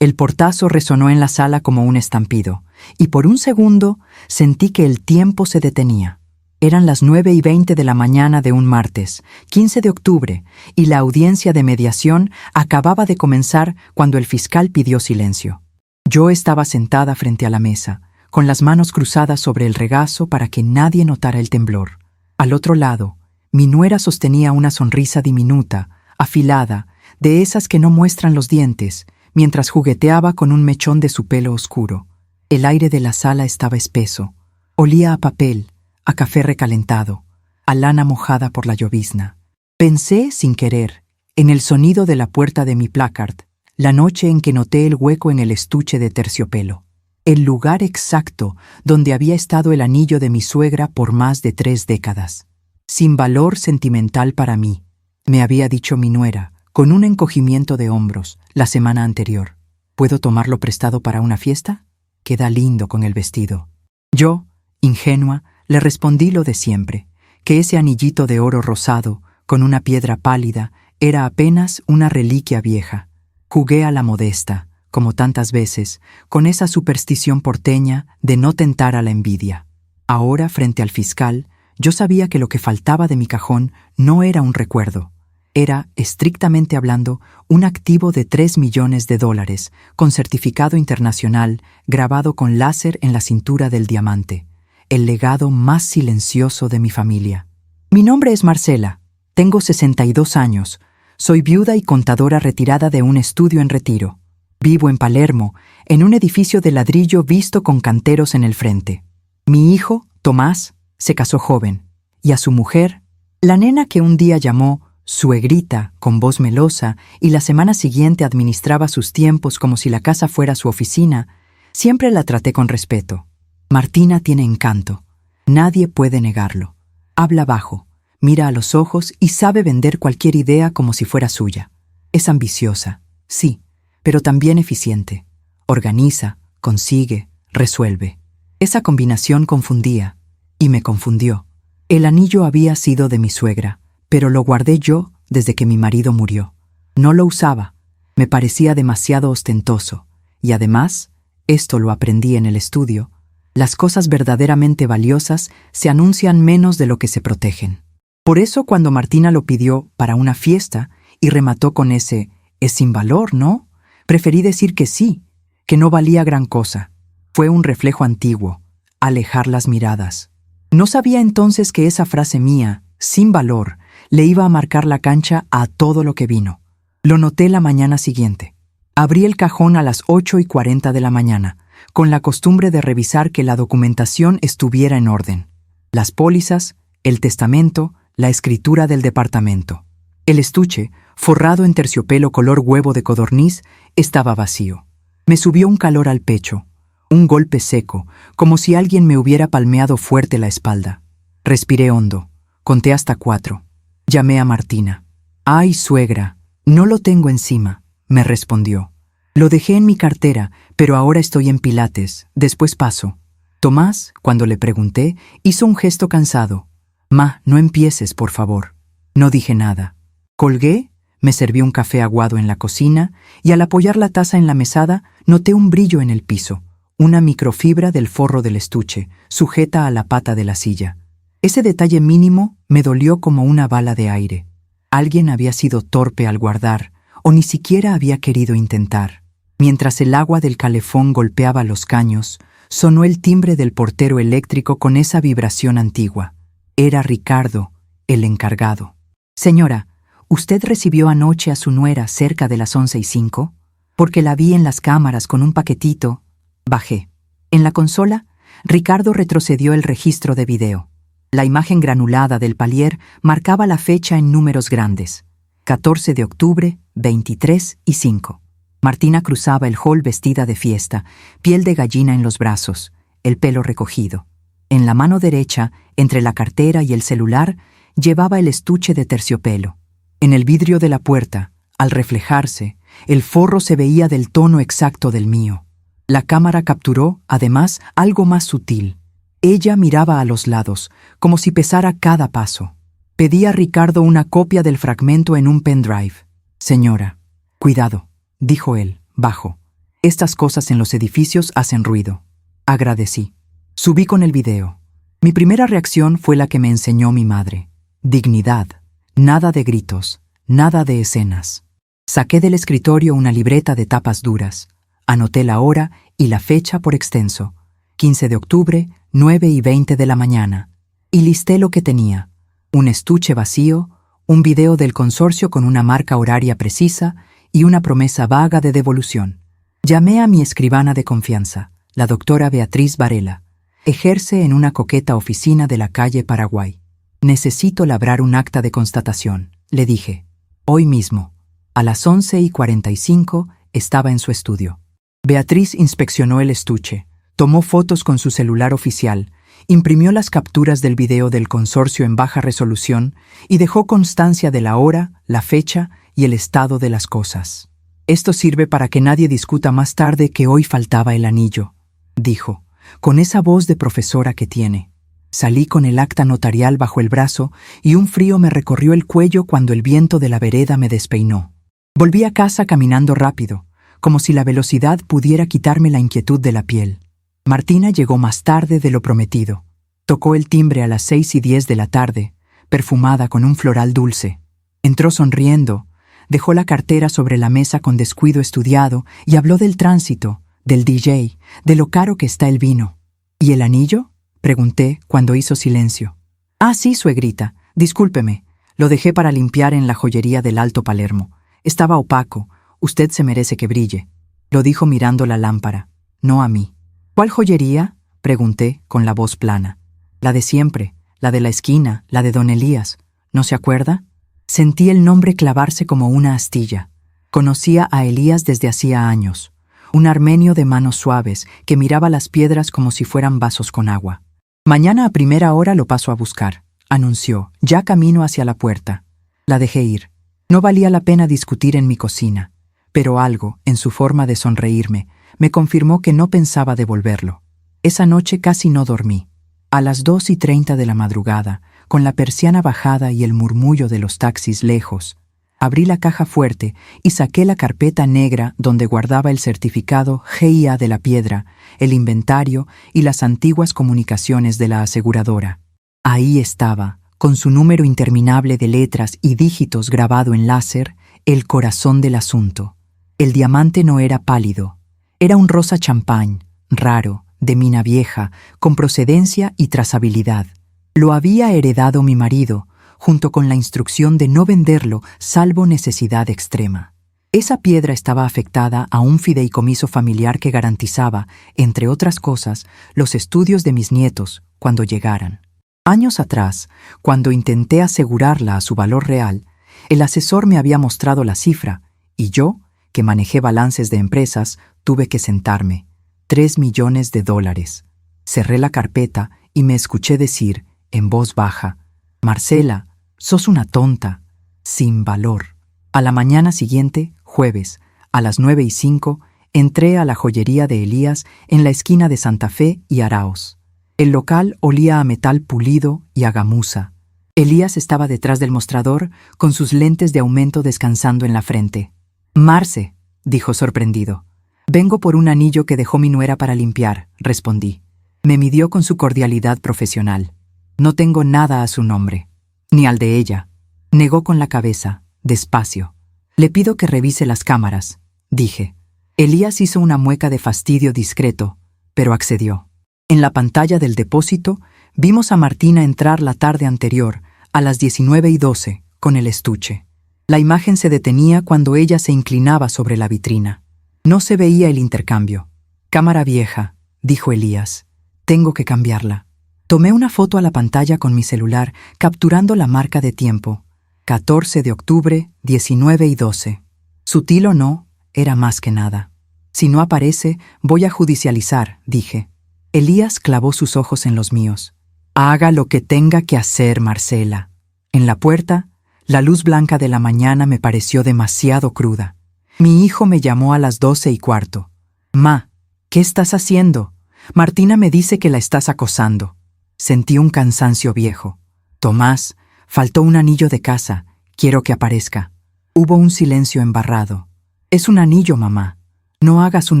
El portazo resonó en la sala como un estampido, y por un segundo sentí que el tiempo se detenía. Eran las 9:20 de la mañana de un martes, 15 de octubre, y la audiencia de mediación acababa de comenzar cuando el fiscal pidió silencio. Yo estaba sentada frente a la mesa, con las manos cruzadas sobre el regazo para que nadie notara el temblor. Al otro lado, mi nuera sostenía una sonrisa diminuta, afilada, de esas que no muestran los dientes, mientras jugueteaba con un mechón de su pelo oscuro. El aire de la sala estaba espeso. Olía a papel, a café recalentado, a lana mojada por la llovizna. Pensé, sin querer, en el sonido de la puerta de mi placard, la noche en que noté el hueco en el estuche de terciopelo. El lugar exacto donde había estado el anillo de mi suegra por más de 3 décadas. Sin valor sentimental para mí, me había dicho mi nuera, con un encogimiento de hombros, la semana anterior. ¿Puedo tomarlo prestado para una fiesta? Queda lindo con el vestido. Yo, ingenua, le respondí lo de siempre, que ese anillito de oro rosado, con una piedra pálida, era apenas una reliquia vieja. Jugué a la modesta, como tantas veces, con esa superstición porteña de no tentar a la envidia. Ahora, frente al fiscal, yo sabía que lo que faltaba de mi cajón no era un recuerdo. Era, estrictamente hablando, un activo de $3 millones, con certificado internacional grabado con láser en la cintura del diamante. El legado más silencioso de mi familia. Mi nombre es Marcela, tengo 62 años, soy viuda y contadora retirada de un estudio en retiro. Vivo en Palermo, en un edificio de ladrillo visto con canteros en el frente. Mi hijo, Tomás, se casó joven, y a su mujer, la nena que un día llamó suegrita con voz melosa y la semana siguiente administraba sus tiempos como si la casa fuera su oficina, siempre la traté con respeto. Martina tiene encanto. Nadie puede negarlo. Habla bajo, mira a los ojos y sabe vender cualquier idea como si fuera suya. Es ambiciosa, sí, pero también eficiente. Organiza, consigue, resuelve. Esa combinación confundía, y me confundió. El anillo había sido de mi suegra, pero lo guardé yo desde que mi marido murió. No lo usaba, me parecía demasiado ostentoso, y además, esto lo aprendí en el estudio, las cosas verdaderamente valiosas se anuncian menos de lo que se protegen. Por eso cuando Martina lo pidió para una fiesta y remató con ese «es sin valor, ¿no?», preferí decir que sí, que no valía gran cosa. Fue un reflejo antiguo, alejar las miradas. No sabía entonces que esa frase mía, sin valor, le iba a marcar la cancha a todo lo que vino. Lo noté la mañana siguiente. Abrí el cajón a las 8:40 de la mañana, con la costumbre de revisar que la documentación estuviera en orden. Las pólizas, el testamento, la escritura del departamento. El estuche, forrado en terciopelo color huevo de codorniz, estaba vacío. Me subió un calor al pecho, un golpe seco, como si alguien me hubiera palmeado fuerte la espalda. Respiré hondo, conté hasta 4. Llamé a Martina. «Ay, suegra, no lo tengo encima», me respondió. «Lo dejé en mi cartera, pero ahora estoy en Pilates, después paso». Tomás, cuando le pregunté, hizo un gesto cansado. «Ma, no empieces, por favor». No dije nada. Colgué, me serví un café aguado en la cocina y al apoyar la taza en la mesada noté un brillo en el piso, una microfibra del forro del estuche, sujeta a la pata de la silla. Ese detalle mínimo me dolió como una bala de aire. Alguien había sido torpe al guardar, o ni siquiera había querido intentar. Mientras el agua del calefón golpeaba los caños, sonó el timbre del portero eléctrico con esa vibración antigua. Era Ricardo, el encargado. «Señora, ¿usted recibió anoche a su nuera cerca de las 11:05? Porque la vi en las cámaras con un paquetito». Bajé. En la consola, Ricardo retrocedió el registro de video. La imagen granulada del palier marcaba la fecha en números grandes. 14 de octubre, 23 y 5. Martina cruzaba el hall vestida de fiesta, piel de gallina en los brazos, el pelo recogido. En la mano derecha, entre la cartera y el celular, llevaba el estuche de terciopelo. En el vidrio de la puerta, al reflejarse, el forro se veía del tono exacto del mío. La cámara capturó, además, algo más sutil. Ella miraba a los lados, como si pesara cada paso. Pedí a Ricardo una copia del fragmento en un pendrive. «Señora, cuidado», dijo él, bajo. Estas cosas en los edificios hacen ruido. Agradecí. Subí con el video. Mi primera reacción fue la que me enseñó mi madre. Dignidad. Nada de gritos. Nada de escenas. Saqué del escritorio una libreta de tapas duras. Anoté la hora y la fecha por extenso. 15 de octubre, 9:20 de la mañana. Y listé lo que tenía. Un estuche vacío, un video del consorcio con una marca horaria precisa y una promesa vaga de devolución. Llamé a mi escribana de confianza, la doctora Beatriz Varela. Ejerce en una coqueta oficina de la calle Paraguay. Necesito labrar un acta de constatación, le dije. Hoy mismo. A las 11:45 estaba en su estudio. Beatriz inspeccionó el estuche, tomó fotos con su celular oficial, imprimió las capturas del video del consorcio en baja resolución y dejó constancia de la hora, la fecha y el estado de las cosas. Esto sirve para que nadie discuta más tarde que hoy faltaba el anillo, dijo, con esa voz de profesora que tiene. Salí con el acta notarial bajo el brazo y un frío me recorrió el cuello cuando el viento de la vereda me despeinó. Volví a casa caminando rápido, como si la velocidad pudiera quitarme la inquietud de la piel. Martina llegó más tarde de lo prometido. Tocó el timbre a las 6:10 de la tarde, perfumada con un floral dulce. Entró sonriendo, dejó la cartera sobre la mesa con descuido estudiado y habló del tránsito, del DJ, de lo caro que está el vino. ¿Y el anillo?, pregunté cuando hizo silencio. Ah, sí, suegrita, discúlpeme. Lo dejé para limpiar en la joyería del Alto Palermo. Estaba opaco. Usted se merece que brille. Lo dijo mirando la lámpara, no a mí. ¿Cuál joyería?, pregunté con la voz plana. La de siempre, la de la esquina, la de don Elías. ¿No se acuerda? Sentí el nombre clavarse como una astilla. Conocía a Elías desde hacía años. Un armenio de manos suaves que miraba las piedras como si fueran vasos con agua. Mañana a primera hora lo paso a buscar, anunció, ya camino hacia la puerta. La dejé ir. No valía la pena discutir en mi cocina, pero algo, en su forma de sonreírme, me confirmó que no pensaba devolverlo. Esa noche casi no dormí. A las 2:30 de la madrugada, con la persiana bajada y el murmullo de los taxis lejos, abrí la caja fuerte y saqué la carpeta negra donde guardaba el certificado GIA de la piedra, el inventario y las antiguas comunicaciones de la aseguradora. Ahí estaba, con su número interminable de letras y dígitos grabado en láser, el corazón del asunto. El diamante no era pálido. Era un rosa champán, raro, de mina vieja, con procedencia y trazabilidad. Lo había heredado mi marido, junto con la instrucción de no venderlo salvo necesidad extrema. Esa piedra estaba afectada a un fideicomiso familiar que garantizaba, entre otras cosas, los estudios de mis nietos cuando llegaran. Años atrás, cuando intenté asegurarla a su valor real, el asesor me había mostrado la cifra, y yo, que manejé balances de empresas, tuve que sentarme. $3 millones. Cerré la carpeta y me escuché decir, en voz baja, «Marcela, sos una tonta, sin valor». A la mañana siguiente, jueves, a las 9:05, entré a la joyería de Elías en la esquina de Santa Fe y Araos. El local olía a metal pulido y a gamuza. Elías estaba detrás del mostrador, con sus lentes de aumento descansando en la frente. «Marce», dijo sorprendido. «Vengo por un anillo que dejó mi nuera para limpiar», respondí. Me midió con su cordialidad profesional. «No tengo nada a su nombre, ni al de ella». Negó con la cabeza, despacio. «Le pido que revise las cámaras», dije. Elías hizo una mueca de fastidio discreto, pero accedió. En la pantalla del depósito vimos a Martina entrar la tarde anterior, a las 19:12, con el estuche. La imagen se detenía cuando ella se inclinaba sobre la vitrina. No se veía el intercambio. «Cámara vieja», dijo Elías. «Tengo que cambiarla». Tomé una foto a la pantalla con mi celular, capturando la marca de tiempo. 14 de octubre, 19:12. Sutil o no, era más que nada. «Si no aparece, voy a judicializar», dije. Elías clavó sus ojos en los míos. «Haga lo que tenga que hacer, Marcela». En la puerta, la luz blanca de la mañana me pareció demasiado cruda. Mi hijo me llamó a las 12:15. «Ma, ¿qué estás haciendo? Martina me dice que la estás acosando». Sentí un cansancio viejo. «Tomás, faltó un anillo de casa. Quiero que aparezca». Hubo un silencio embarrado. «Es un anillo, mamá». No hagas un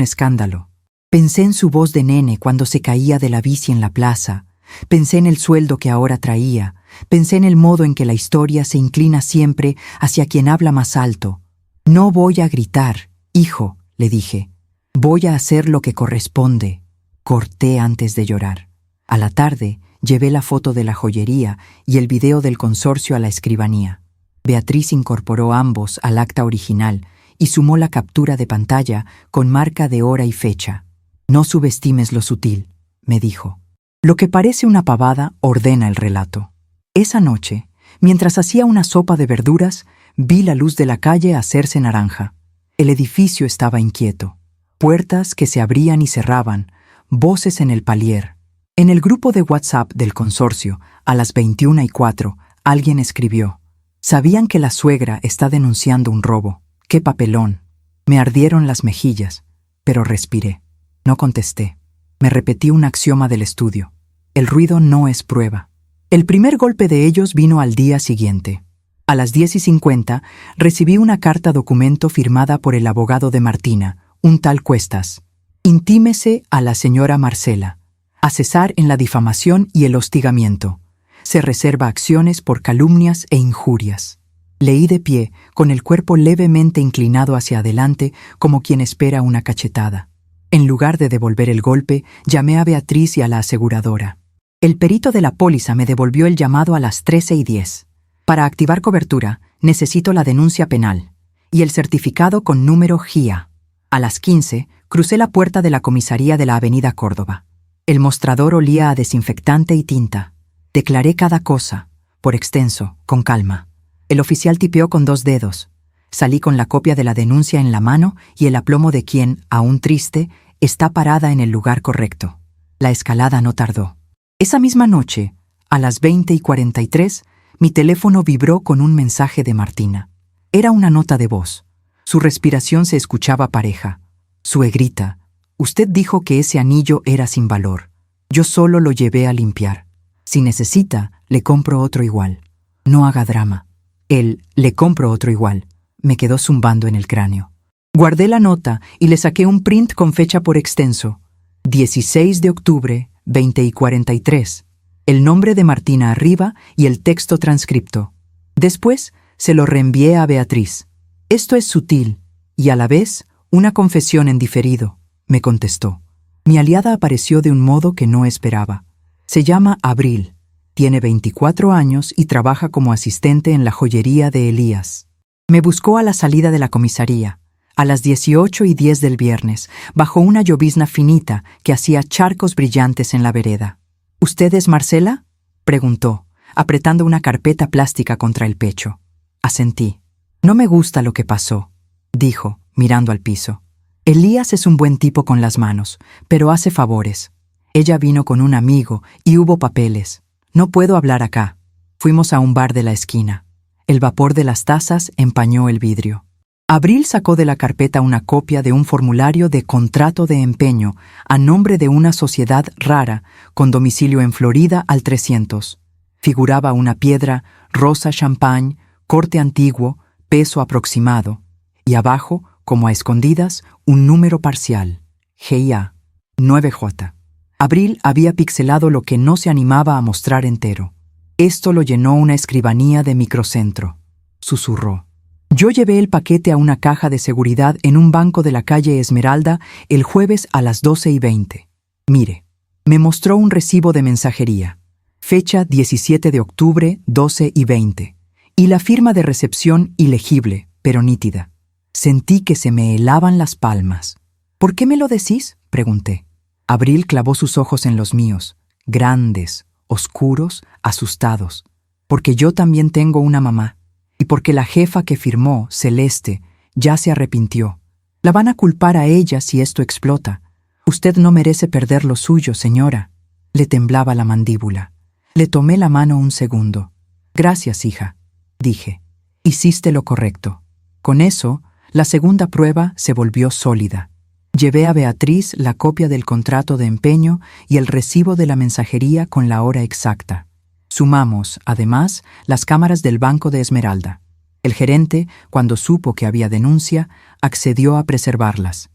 escándalo. Pensé en su voz de nene cuando se caía de la bici en la plaza. Pensé en el sueldo que ahora traía. Pensé en el modo en que la historia se inclina siempre hacia quien habla más alto. No voy a gritar, hijo, le dije. Voy a hacer lo que corresponde. Corté antes de llorar. A la tarde, llevé la foto de la joyería y el video del consorcio a la escribanía. Beatriz incorporó ambos al acta original y sumó la captura de pantalla con marca de hora y fecha. No subestimes lo sutil, me dijo. Lo que parece una pavada ordena el relato. Esa noche, mientras hacía una sopa de verduras, vi la luz de la calle hacerse naranja. El edificio estaba inquieto. Puertas que se abrían y cerraban, voces en el palier. En el grupo de WhatsApp del consorcio, a las 21:04, alguien escribió: «Sabían que la suegra está denunciando un robo. ¡Qué papelón!». Me ardieron las mejillas, pero respiré. No contesté. Me repetí un axioma del estudio. El ruido no es prueba. El primer golpe de ellos vino al día siguiente. A las 10:50 recibí una carta documento firmada por el abogado de Martina, un tal Cuestas. Intímese a la señora Marcela. A cesar en la difamación y el hostigamiento. Se reserva acciones por calumnias e injurias. Leí de pie, con el cuerpo levemente inclinado hacia adelante, como quien espera una cachetada. En lugar de devolver el golpe, llamé a Beatriz y a la aseguradora. El perito de la póliza me devolvió el llamado a las 13:10. Para activar cobertura, necesito la denuncia penal y el certificado con número GIA. A las 15, crucé la puerta de la comisaría de la avenida Córdoba. El mostrador olía a desinfectante y tinta. Declaré cada cosa, por extenso, con calma. El oficial tipeó con 2 dedos. Salí con la copia de la denuncia en la mano y el aplomo de quien, aún triste, está parada en el lugar correcto. La escalada no tardó. Esa misma noche, a las 20:43, mi teléfono vibró con un mensaje de Martina. Era una nota de voz. Su respiración se escuchaba pareja. Suegrita, usted dijo que ese anillo era sin valor. Yo solo lo llevé a limpiar. Si necesita, le compro otro igual. No haga drama. Le compro otro igual, me quedó zumbando en el cráneo. Guardé la nota y le saqué un print con fecha por extenso. 16 de octubre, 20:43. El nombre de Martina arriba y el texto transcripto. Después se lo reenvié a Beatriz. Esto es sutil y a la vez una confesión en diferido, me contestó. Mi aliada apareció de un modo que no esperaba. Se llama Abril. Tiene 24 años y trabaja como asistente en la joyería de Elías. Me buscó a la salida de la comisaría, a las 18:10 del viernes, bajo una llovizna finita que hacía charcos brillantes en la vereda. ¿Usted es Marcela?, preguntó, apretando una carpeta plástica contra el pecho. Asentí. No me gusta lo que pasó, dijo, mirando al piso. Elías es un buen tipo con las manos, pero hace favores. Ella vino con un amigo y hubo papeles. No puedo hablar acá. Fuimos a un bar de la esquina. El vapor de las tazas empañó el vidrio. Abril sacó de la carpeta una copia de un formulario de contrato de empeño a nombre de una sociedad rara con domicilio en Florida al 300. Figuraba una piedra, rosa champagne, corte antiguo, peso aproximado, y abajo, como a escondidas, un número parcial, GIA, 9J. Abril había pixelado lo que no se animaba a mostrar entero. Esto lo llenó una escribanía de microcentro. Susurró. Yo llevé el paquete a una caja de seguridad en un banco de la calle Esmeralda el jueves a las 12:20. Mire, me mostró un recibo de mensajería. Fecha 17 de octubre, 12:20. Y la firma de recepción ilegible, pero nítida. Sentí que se me helaban las palmas. ¿Por qué me lo decís?, pregunté. Abril clavó sus ojos en los míos, grandes, oscuros, asustados. Porque yo también tengo una mamá. Y porque la jefa que firmó, Celeste, ya se arrepintió. La van a culpar a ella si esto explota. Usted no merece perder lo suyo, señora. Le temblaba la mandíbula. Le tomé la mano un segundo. Gracias, hija, dije. Hiciste lo correcto. Con eso, la segunda prueba se volvió sólida. Llevé a Beatriz la copia del contrato de empeño y el recibo de la mensajería con la hora exacta. Sumamos, además, las cámaras del Banco de Esmeralda. El gerente, cuando supo que había denuncia, accedió a preservarlas.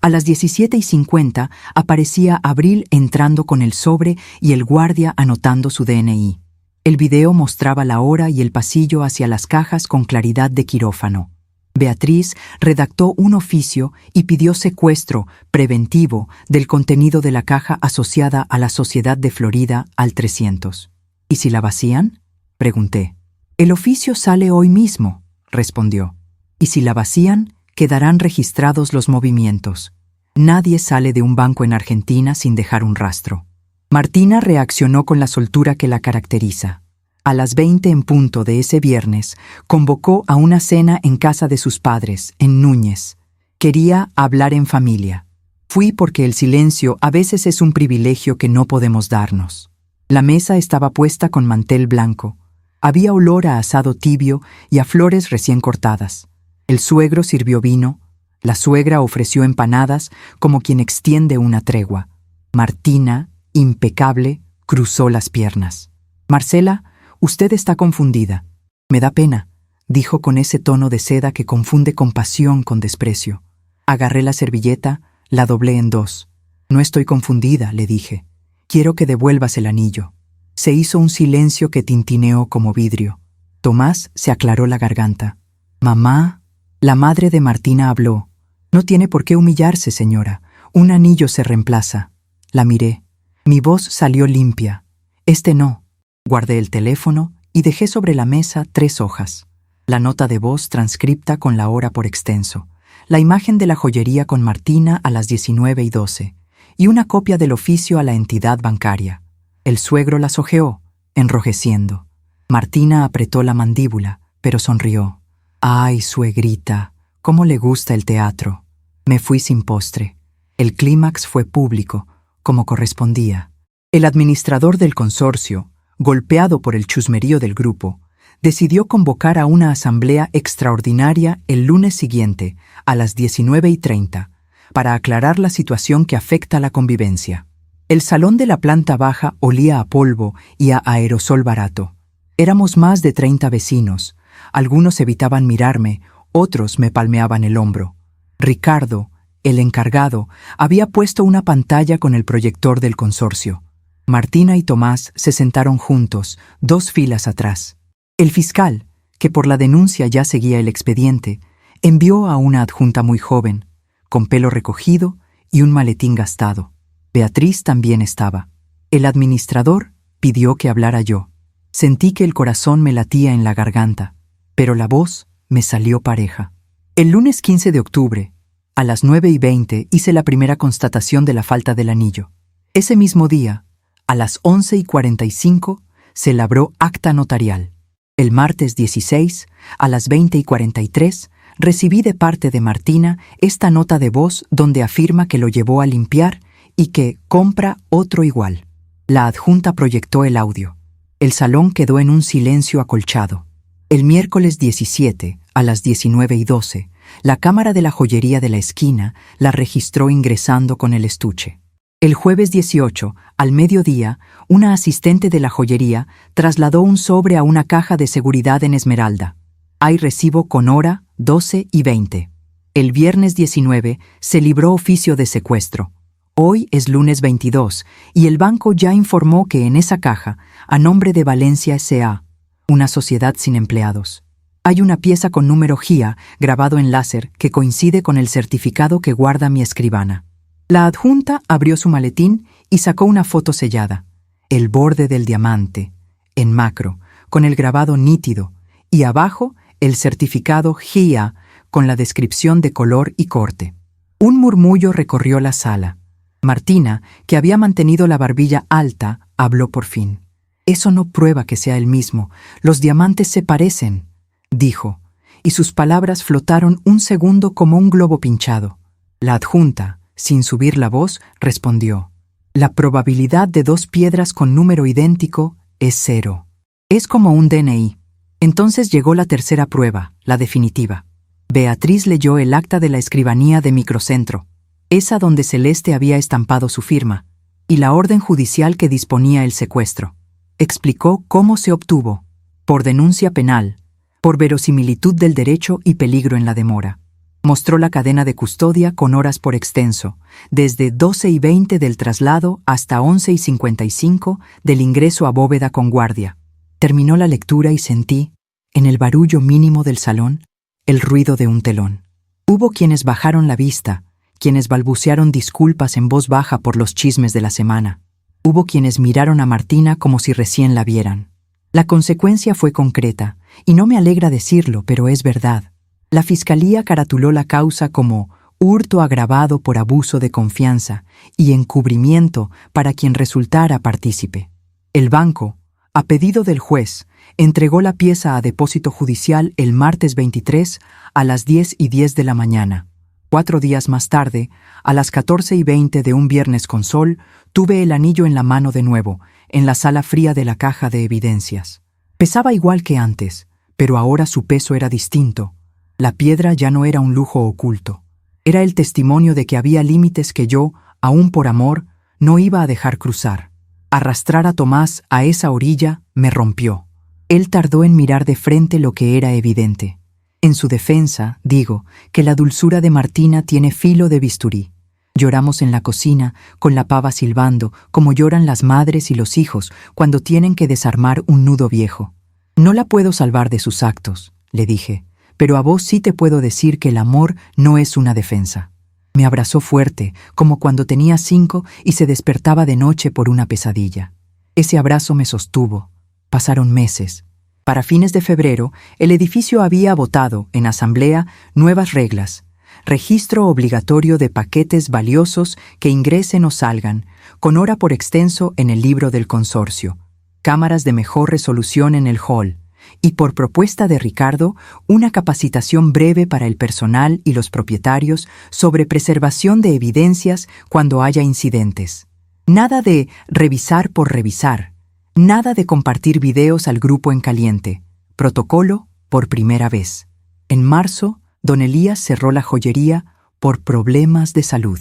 A las 17:50 aparecía Abril entrando con el sobre y el guardia anotando su DNI. El video mostraba la hora y el pasillo hacia las cajas con claridad de quirófano. Beatriz redactó un oficio y pidió secuestro preventivo del contenido de la caja asociada a la Sociedad de Florida al 300. ¿Y si la vacían?, pregunté. El oficio sale hoy mismo, respondió. Y si la vacían, quedarán registrados los movimientos. Nadie sale de un banco en Argentina sin dejar un rastro. Martina reaccionó con la soltura que la caracteriza. A las 20 en punto de ese viernes, convocó a una cena en casa de sus padres, en Núñez. Quería hablar en familia. Fui porque el silencio a veces es un privilegio que no podemos darnos. La mesa estaba puesta con mantel blanco. Había olor a asado tibio y a flores recién cortadas. El suegro sirvió vino. La suegra ofreció empanadas como quien extiende una tregua. Martina, impecable, cruzó las piernas. «Marcela, usted está confundida». «Me da pena», dijo con ese tono de seda que confunde compasión con desprecio. Agarré la servilleta, la doblé en dos. «No estoy confundida», le dije. «Quiero que devuelvas el anillo». Se hizo un silencio que tintineó como vidrio. Tomás se aclaró la garganta. «Mamá». La madre de Martina habló. «No tiene por qué humillarse, señora. Un anillo se reemplaza». La miré. Mi voz salió limpia. «Este no». Guardé el teléfono y dejé sobre la mesa 3 hojas. La nota de voz transcripta con la hora por extenso, la imagen de la joyería con Martina a las 19:12 y una copia del oficio a la entidad bancaria. El suegro las hojeó, enrojeciendo. Martina apretó la mandíbula, pero sonrió. «Ay, suegrita, cómo le gusta el teatro». Me fui sin postre. El clímax fue público, como correspondía. El administrador del consorcio, golpeado por el chusmerío del grupo, decidió convocar a una asamblea extraordinaria el lunes siguiente, a las 19:30, para aclarar la situación que afecta a la convivencia. El salón de la planta baja olía a polvo y a aerosol barato. Éramos más de 30 vecinos. Algunos evitaban mirarme, otros me palmeaban el hombro. Ricardo, el encargado, había puesto una pantalla con el proyector del consorcio. Martina y Tomás se sentaron juntos, 2 filas atrás. El fiscal, que por la denuncia ya seguía el expediente, envió a una adjunta muy joven, con pelo recogido y un maletín gastado. Beatriz también estaba. El administrador pidió que hablara yo. Sentí que el corazón me latía en la garganta, pero la voz me salió pareja. El lunes 15 de octubre, a las 9:20, hice la primera constatación de la falta del anillo. Ese mismo día, a las 11:45, se labró acta notarial. El martes 16, a las 20:43, recibí de parte de Martina esta nota de voz donde afirma que lo llevó a limpiar y que compra otro igual. La adjunta proyectó el audio. El salón quedó en un silencio acolchado. El miércoles 17, a las 19:12, la cámara de la joyería de la esquina la registró ingresando con el estuche. El jueves 18, al mediodía, una asistente de la joyería trasladó un sobre a una caja de seguridad en Esmeralda. Hay recibo con hora 12:20. El viernes 19 se libró oficio de secuestro. Hoy es lunes 22 y el banco ya informó que en esa caja, a nombre de Valencia S.A., una sociedad sin empleados, hay una pieza con número GIA grabado en láser que coincide con el certificado que guarda mi escribana. La adjunta abrió su maletín y sacó una foto sellada. El borde del diamante, en macro, con el grabado nítido, y abajo el certificado GIA con la descripción de color y corte. Un murmullo recorrió la sala. Martina, que había mantenido la barbilla alta, habló por fin. «Eso no prueba que sea el mismo. Los diamantes se parecen», dijo, y sus palabras flotaron un segundo como un globo pinchado. La adjunta, sin subir la voz, respondió: «La probabilidad de 2 piedras con número idéntico es 0. Es como un DNI». Entonces llegó la tercera prueba, la definitiva. Beatriz leyó el acta de la escribanía de Microcentro, esa donde Celeste había estampado su firma, y la orden judicial que disponía el secuestro. Explicó cómo se obtuvo: por denuncia penal, por verosimilitud del derecho y peligro en la demora. Mostró la cadena de custodia con horas por extenso, desde 12:20 del traslado hasta 11:55 del ingreso a bóveda con guardia. Terminó la lectura y sentí, en el barullo mínimo del salón, el ruido de un telón. Hubo quienes bajaron la vista, quienes balbucearon disculpas en voz baja por los chismes de la semana. Hubo quienes miraron a Martina como si recién la vieran. La consecuencia fue concreta, y no me alegra decirlo, pero es verdad. La fiscalía caratuló la causa como hurto agravado por abuso de confianza y encubrimiento para quien resultara partícipe. El banco, a pedido del juez, entregó la pieza a depósito judicial el martes 23 a las 10:10 de la mañana. 4 días más tarde, a las 14:20 de un viernes con sol, tuve el anillo en la mano de nuevo, en la sala fría de la caja de evidencias. Pesaba igual que antes, pero ahora su peso era distinto. La piedra ya no era un lujo oculto. Era el testimonio de que había límites que yo, aún por amor, no iba a dejar cruzar. Arrastrar a Tomás a esa orilla me rompió. Él tardó en mirar de frente lo que era evidente. En su defensa, digo, que la dulzura de Martina tiene filo de bisturí. Lloramos en la cocina, con la pava silbando, como lloran las madres y los hijos cuando tienen que desarmar un nudo viejo. No la puedo salvar de sus actos, le dije, pero a vos sí te puedo decir que el amor no es una defensa. Me abrazó fuerte, como cuando tenía 5 y se despertaba de noche por una pesadilla. Ese abrazo me sostuvo. Pasaron meses. Para fines de febrero, el edificio había votado, en asamblea, nuevas reglas. Registro obligatorio de paquetes valiosos que ingresen o salgan, con hora por extenso en el libro del consorcio. Cámaras de mejor resolución en el hall. Y por propuesta de Ricardo, una capacitación breve para el personal y los propietarios sobre preservación de evidencias cuando haya incidentes. Nada de revisar por revisar. Nada de compartir videos al grupo en caliente. Protocolo por primera vez. En marzo, don Elías cerró la joyería por problemas de salud.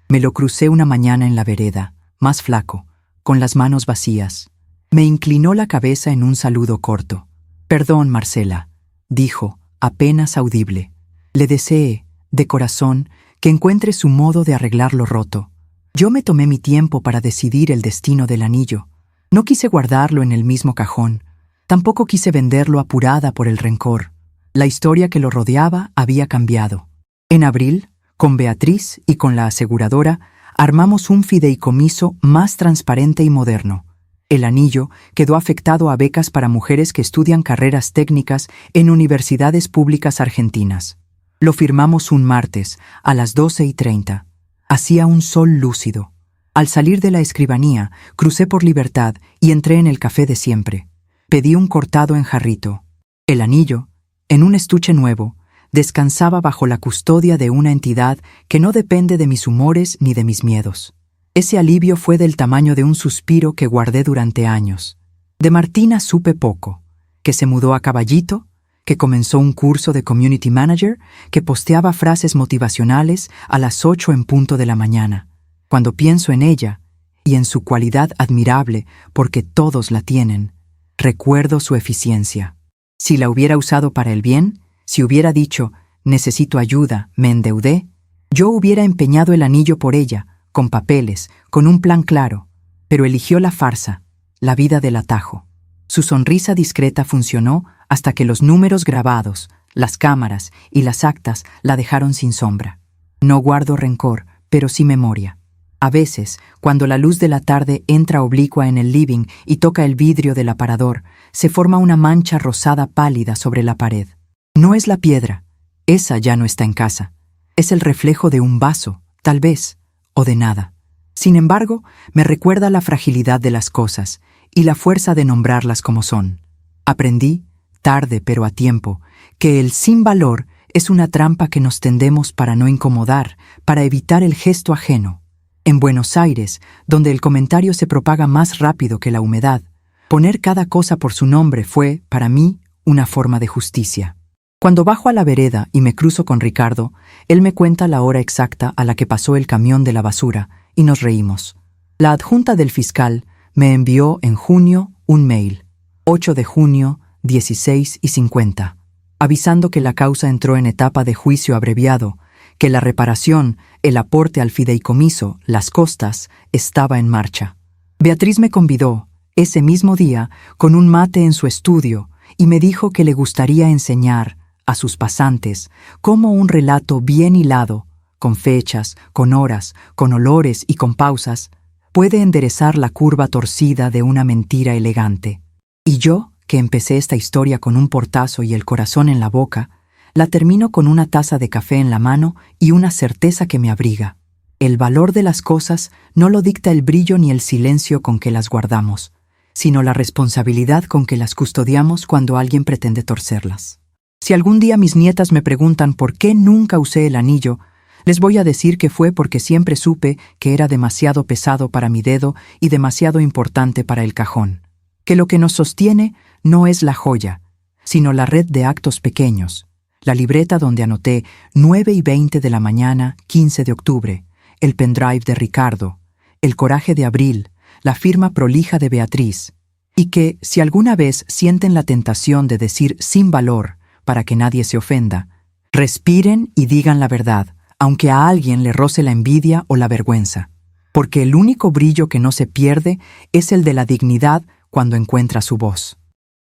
Me lo crucé una mañana en la vereda, más flaco, con las manos vacías. Me inclinó la cabeza en un saludo corto. «Perdón, Marcela», dijo, apenas audible. Le deseé, de corazón, que encuentre su modo de arreglar lo roto. Yo me tomé mi tiempo para decidir el destino del anillo. No quise guardarlo en el mismo cajón. Tampoco quise venderlo apurada por el rencor. La historia que lo rodeaba había cambiado. En abril, con Beatriz y con la aseguradora, armamos un fideicomiso más transparente y moderno. El anillo quedó afectado a becas para mujeres que estudian carreras técnicas en universidades públicas argentinas. Lo firmamos un martes, a las 12:30. Hacía un sol lúcido. Al salir de la escribanía, crucé por Libertad y entré en el café de siempre. Pedí un cortado en jarrito. El anillo, en un estuche nuevo, descansaba bajo la custodia de una entidad que no depende de mis humores ni de mis miedos. Ese alivio fue del tamaño de un suspiro que guardé durante años. De Martina supe poco, que se mudó a Caballito, que comenzó un curso de Community Manager, que posteaba frases motivacionales a las 8 en punto de la mañana. Cuando pienso en ella, y en su cualidad admirable, porque todos la tienen, recuerdo su eficiencia. Si la hubiera usado para el bien, si hubiera dicho, necesito ayuda, me endeudé, yo hubiera empeñado el anillo por ella, con papeles, con un plan claro, pero eligió la farsa, la vida del atajo. Su sonrisa discreta funcionó hasta que los números grabados, las cámaras y las actas la dejaron sin sombra. No guardo rencor, pero sí memoria. A veces, cuando la luz de la tarde entra oblicua en el living y toca el vidrio del aparador, se forma una mancha rosada pálida sobre la pared. No es la piedra, esa ya no está en casa. Es el reflejo de un vaso, tal vez, o de nada. Sin embargo, me recuerda la fragilidad de las cosas y la fuerza de nombrarlas como son. Aprendí, tarde pero a tiempo, que el sin valor es una trampa que nos tendemos para no incomodar, para evitar el gesto ajeno. En Buenos Aires, donde el comentario se propaga más rápido que la humedad, poner cada cosa por su nombre fue, para mí, una forma de justicia. Cuando bajo a la vereda y me cruzo con Ricardo, él me cuenta la hora exacta a la que pasó el camión de la basura y nos reímos. La adjunta del fiscal me envió en junio un mail. 8 de junio, 16:50. avisando que la causa entró en etapa de juicio abreviado, que la reparación, el aporte al fideicomiso, las costas, estaba en marcha. Beatriz me convidó, ese mismo día, con un mate en su estudio, y me dijo que le gustaría enseñar a sus pasantes cómo un relato bien hilado, con fechas, con horas, con olores y con pausas, puede enderezar la curva torcida de una mentira elegante. Y yo, que empecé esta historia con un portazo y el corazón en la boca, la termino con una taza de café en la mano y una certeza que me abriga. El valor de las cosas no lo dicta el brillo ni el silencio con que las guardamos, sino la responsabilidad con que las custodiamos cuando alguien pretende torcerlas. Si algún día mis nietas me preguntan por qué nunca usé el anillo, les voy a decir que fue porque siempre supe que era demasiado pesado para mi dedo y demasiado importante para el cajón. Que lo que nos sostiene no es la joya, sino la red de actos pequeños, la libreta donde anoté 9:20 de la mañana, 15 de octubre, el pendrive de Ricardo, el coraje de Abril, la firma prolija de Beatriz, y que, si alguna vez sienten la tentación de decir sin valor para que nadie se ofenda, respiren y digan la verdad, aunque a alguien le roce la envidia o la vergüenza, porque el único brillo que no se pierde es el de la dignidad cuando encuentra su voz.